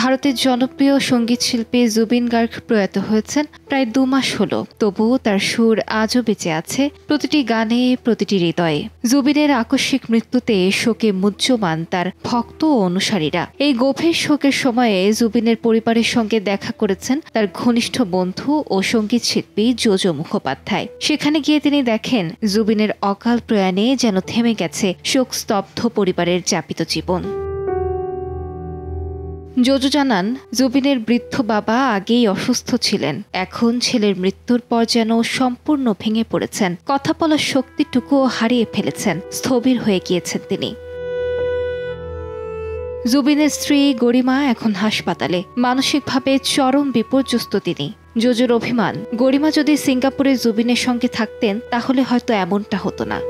ভারতের জনপ্রিয় সঙ্গীত শিল্পী জুবিন গার্গ প্রয়াত হয়েছেন প্রায় 2 মাস হলো, তবুও তার সুর আজও বেঁচে আছে প্রতিটি গানে, প্রতিটি হৃদয়ে। জুবিনের আকস্মিক মৃত্যুতে শোকে মুহ্যমান তার ভক্ত ও অনুসারীরা। এই গভীর শোকের সময়ে জুবিনের পরিবারের সঙ্গে দেখা করেছেন তার ঘনিষ্ঠ বন্ধু ও সঙ্গীত শিল্পী জোজো মুখোপাধ্যায়। সেখানে গিয়ে তিনি দেখেন জুবিনের অকাল প্রয়াণে যেন থেমে গেছে শোকস্তব্ধ পরিবারের যাপিত জীবন। জোজো জানান, জুবিনের বৃদ্ধ বাবা আগেই অসুস্থ ছিলেন, এখন ছেলের মৃত্যুর পর যেন সম্পূর্ণ ভেঙে পড়েছেন। কথা বলার শক্তিটুকুও হারিয়ে ফেলেছেন, স্থবির হয়ে গিয়েছেন তিনি। জুবিনের স্ত্রী গরিমা এখন হাসপাতালে, মানসিকভাবে চরম বিপর্যস্ত তিনি। জোজোর অভিমান, গরিমা যদি সিঙ্গাপুরে জুবিনের সঙ্গে থাকতেন তাহলে হয়তো এমনটা হতো না।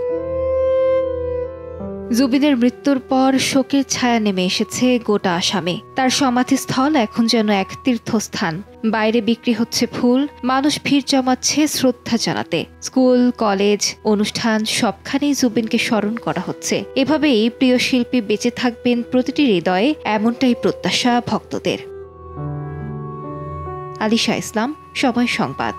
জুবিনের মৃত্যুর পর শোকের ছায়া নেমে এসেছে গোটা আসামে। তার সমাধিস্থল এখন যেন এক তীর্থস্থান। বাইরে বিক্রি হচ্ছে ফুল, মানুষ ভিড় জমাচ্ছে শ্রদ্ধা জানাতে। স্কুল, কলেজ, অনুষ্ঠান সবখানেই জুবিনকে স্মরণ করা হচ্ছে। এভাবেই প্রিয় শিল্পী বেঁচে থাকবেন প্রতিটি হৃদয়ে, এমনটাই প্রত্যাশা ভক্তদের। আলিশা ইসলাম, সময় সংবাদ।